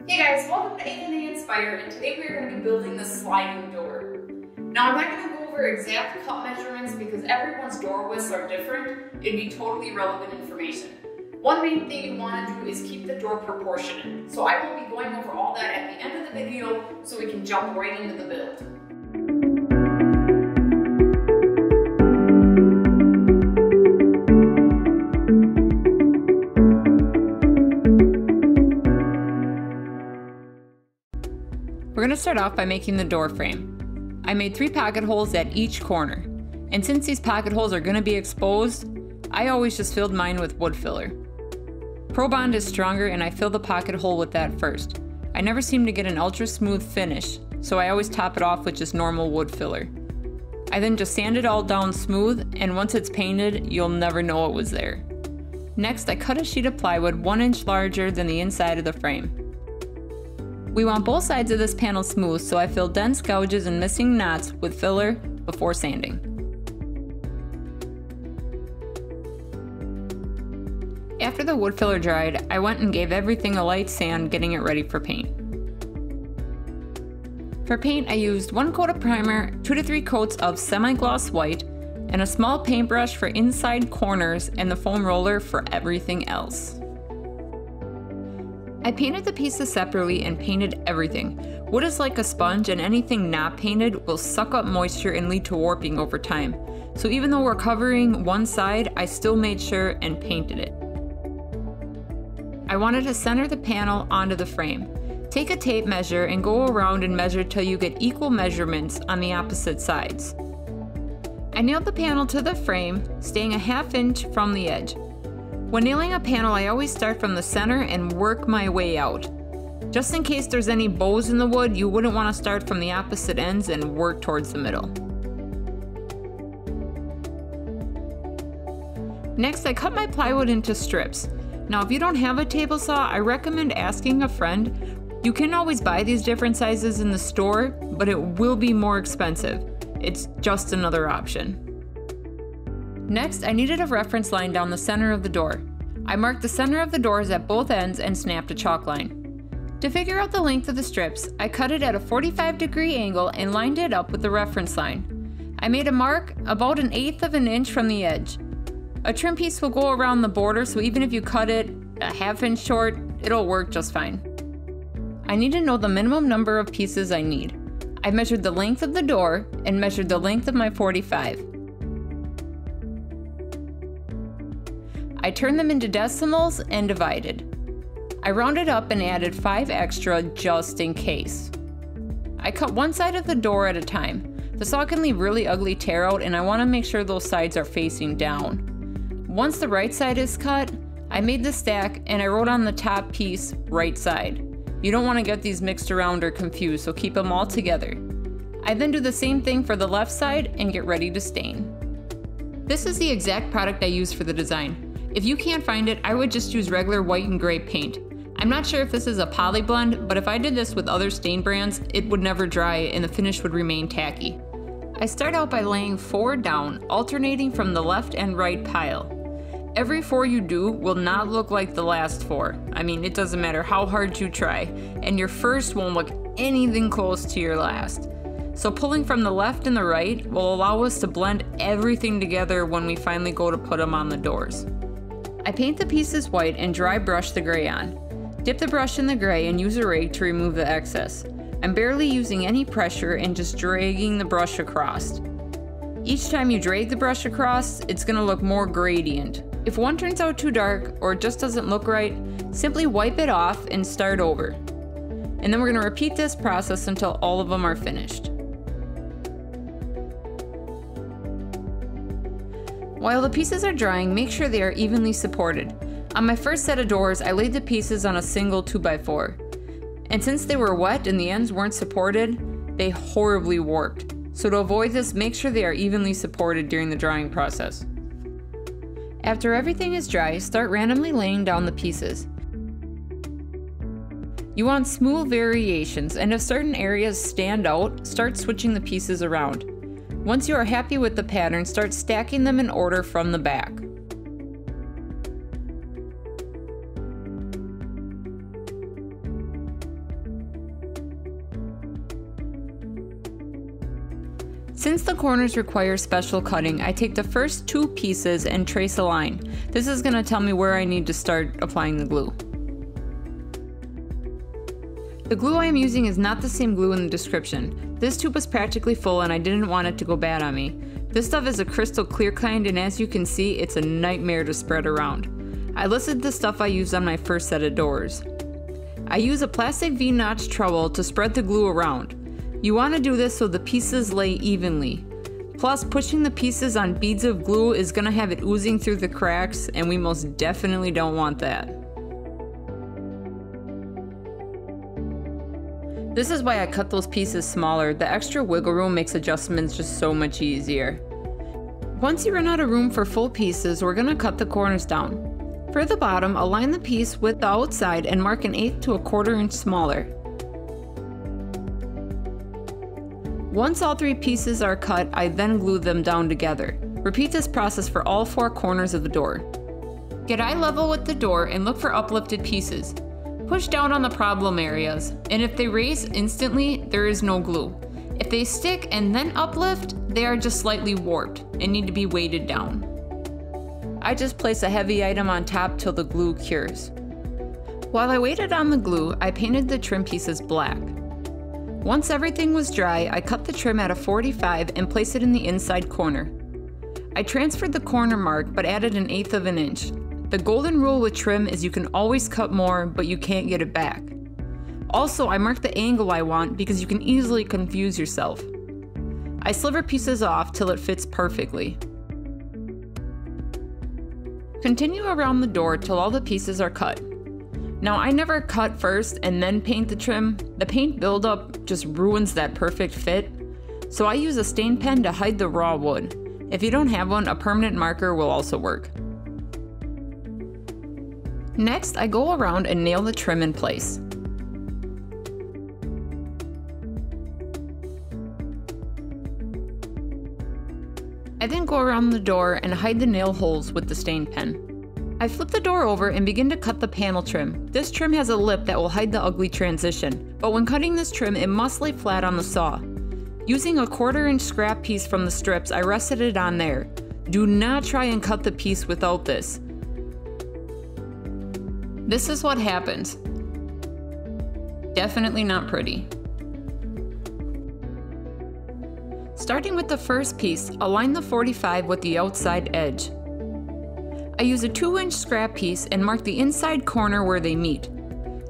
Hey guys, welcome to Ebony Inspire, and today we are going to be building the sliding door. Now I'm not going to go over exact cut measurements because everyone's door widths are different. It'd be totally relevant information. One main thing you want to do is keep the door proportionate. So I will be going over all that at the end of the video so we can jump right into the build. We're going to start off by making the door frame. I made 3 pocket holes at each corner, and since these pocket holes are going to be exposed, I always just filled mine with wood filler. Pro Bond is stronger and I fill the pocket hole with that first. I never seem to get an ultra smooth finish, so I always top it off with just normal wood filler. I then just sand it all down smooth, and once it's painted, you'll never know it was there. Next, I cut a sheet of plywood 1 inch larger than the inside of the frame. We want both sides of this panel smooth, so I fill dense gouges and missing knots with filler before sanding. After the wood filler dried, I went and gave everything a light sand, getting it ready for paint. For paint, I used 1 coat of primer, 2 to 3 coats of semi-gloss white, and a small paintbrush for inside corners and the foam roller for everything else. I painted the pieces separately and painted everything. Wood is like a sponge, and anything not painted will suck up moisture and lead to warping over time. So even though we're covering one side, I still made sure and painted it. I wanted to center the panel onto the frame. Take a tape measure and go around and measure till you get equal measurements on the opposite sides. I nailed the panel to the frame, staying a ½ inch from the edge. When nailing a panel, I always start from the center and work my way out. Just in case there's any bows in the wood, you wouldn't want to start from the opposite ends and work towards the middle. Next, I cut my plywood into strips. Now, if you don't have a table saw, I recommend asking a friend. You can always buy these different sizes in the store, but it will be more expensive. It's just another option. Next, I needed a reference line down the center of the door. I marked the center of the doors at both ends and snapped a chalk line. To figure out the length of the strips, I cut it at a 45-degree angle and lined it up with the reference line. I made a mark about 1/8 of an inch from the edge. A trim piece will go around the border, so even if you cut it a ½ inch short, it'll work just fine. I need to know the minimum number of pieces I need. I measured the length of the door and measured the length of my 45. I turned them into decimals and divided. I rounded up and added 5 extra just in case. I cut one side of the door at a time. The saw can leave really ugly tear out, and I want to make sure those sides are facing down. Once the right side is cut, I made the stack and I wrote on the top piece right side. You don't want to get these mixed around or confused, so keep them all together. I then do the same thing for the left side and get ready to stain. This is the exact product I used for the design. If you can't find it, I would just use regular white and gray paint. I'm not sure if this is a poly blend, but if I did this with other stain brands, it would never dry and the finish would remain tacky. I start out by laying 4 down, alternating from the left and right pile. Every 4 you do will not look like the last 4. I mean, it doesn't matter how hard you try, and your first won't look anything close to your last. So pulling from the left and the right will allow us to blend everything together when we finally go to put them on the doors. I paint the pieces white and dry brush the gray on. Dip the brush in the gray and use a rake to remove the excess. I'm barely using any pressure and just dragging the brush across. Each time you drag the brush across, it's going to look more gradient. If one turns out too dark or it just doesn't look right, simply wipe it off and start over. And then we're going to repeat this process until all of them are finished. While the pieces are drying, make sure they are evenly supported. On my first set of doors, I laid the pieces on a single 2x4. And since they were wet and the ends weren't supported, they horribly warped. So to avoid this, make sure they are evenly supported during the drying process. After everything is dry, start randomly laying down the pieces. You want smooth variations, and if certain areas stand out, start switching the pieces around. Once you are happy with the pattern, start stacking them in order from the back. Since the corners require special cutting, I take the first 2 pieces and trace a line. This is going to tell me where I need to start applying the glue. The glue I am using is not the same glue in the description. This tube was practically full and I didn't want it to go bad on me. This stuff is a crystal clear kind, and as you can see, it's a nightmare to spread around. I listed the stuff I used on my first set of doors. I use a plastic V-notch trowel to spread the glue around. You want to do this so the pieces lay evenly. Plus, pushing the pieces on beads of glue is going to have it oozing through the cracks, and we most definitely don't want that. This is why I cut those pieces smaller. The extra wiggle room makes adjustments just so much easier. Once you run out of room for full pieces, we're going to cut the corners down. For the bottom, align the piece with the outside and mark 1/8 to 1/4 inch smaller. Once all 3 pieces are cut, I then glue them down together. Repeat this process for all 4 corners of the door. Get eye level with the door and look for uplifted pieces. Push down on the problem areas, and if they raise instantly, there is no glue. If they stick and then uplift, they are just slightly warped and need to be weighted down. I just place a heavy item on top till the glue cures. While I waited on the glue, I painted the trim pieces black. Once everything was dry, I cut the trim at a 45 and placed it in the inside corner. I transferred the corner mark but added 1/8 of an inch. The golden rule with trim is you can always cut more, but you can't get it back. Also, I marked the angle I want because you can easily confuse yourself. I sliver pieces off till it fits perfectly. Continue around the door till all the pieces are cut. Now, I never cut first and then paint the trim. The paint buildup just ruins that perfect fit. So I use a stain pen to hide the raw wood. If you don't have one, a permanent marker will also work. Next, I go around and nail the trim in place. I then go around the door and hide the nail holes with the stain pen. I flip the door over and begin to cut the panel trim. This trim has a lip that will hide the ugly transition, but when cutting this trim, it must lay flat on the saw. Using a 1/4 inch scrap piece from the strips, I rested it on there. Do not try and cut the piece without this. This is what happens. Definitely not pretty. Starting with the first piece, align the 45 with the outside edge. I use a 2-inch scrap piece and mark the inside corner where they meet.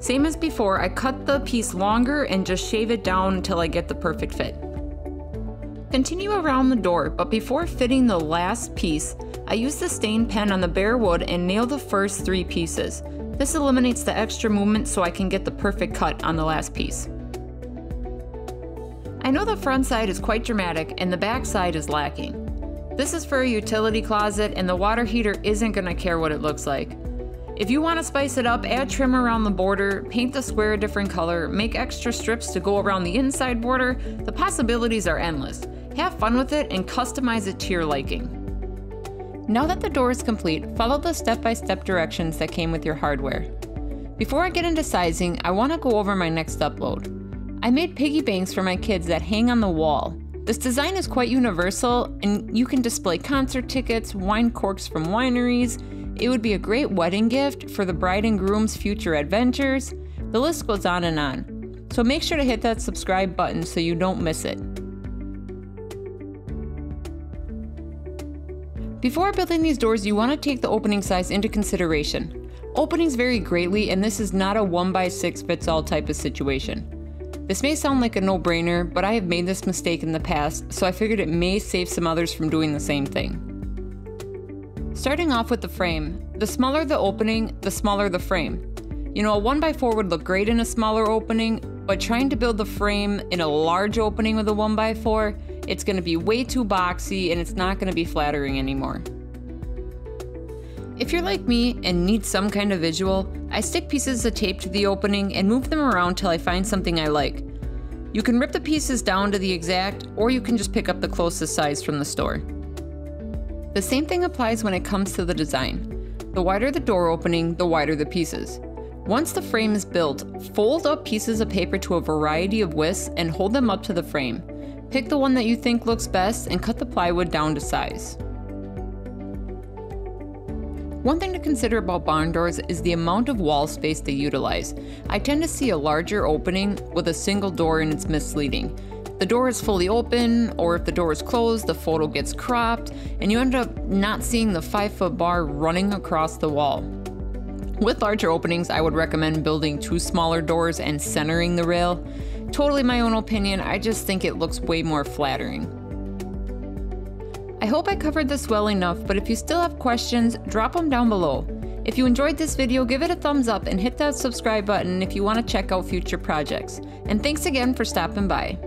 Same as before, I cut the piece longer and just shave it down until I get the perfect fit. Continue around the door, but before fitting the last piece, I use the stain pen on the bare wood and nail the first 3 pieces. This eliminates the extra movement so I can get the perfect cut on the last piece. I know the front side is quite dramatic and the back side is lacking. This is for a utility closet and the water heater isn't going to care what it looks like. If you want to spice it up, add trim around the border, paint the square a different color, make extra strips to go around the inside border. The possibilities are endless. Have fun with it and customize it to your liking. Now that the door is complete, follow the step-by-step directions that came with your hardware. Before I get into sizing, I want to go over my next upload. I made piggy banks for my kids that hang on the wall. This design is quite universal, and you can display concert tickets, wine corks from wineries. It would be a great wedding gift for the bride and groom's future adventures. The list goes on and on. So make sure to hit that subscribe button so you don't miss it. Before building these doors, you want to take the opening size into consideration. Openings vary greatly, and this is not a 1x6 fits all type of situation. This may sound like a no-brainer, but I have made this mistake in the past, so I figured it may save some others from doing the same thing. Starting off with the frame, the smaller the opening, the smaller the frame. You know, a 1x4 would look great in a smaller opening, but trying to build the frame in a large opening with a 1x4, it's going to be way too boxy and it's not going to be flattering anymore. If you're like me and need some kind of visual, I stick pieces of tape to the opening and move them around till I find something I like. You can rip the pieces down to the exact, or you can just pick up the closest size from the store. The same thing applies when it comes to the design. The wider the door opening, the wider the pieces. Once the frame is built, fold up pieces of paper to a variety of widths and hold them up to the frame. Pick the one that you think looks best and cut the plywood down to size. One thing to consider about barn doors is the amount of wall space they utilize. I tend to see a larger opening with a single door and it's misleading. The door is fully open, or if the door is closed, the photo gets cropped, and you end up not seeing the 5-foot bar running across the wall. With larger openings, I would recommend building 2 smaller doors and centering the rail. Totally my own opinion, I just think it looks way more flattering. I hope I covered this well enough, but if you still have questions, drop them down below. If you enjoyed this video, give it a thumbs up and hit that subscribe button if you want to check out future projects. And thanks again for stopping by.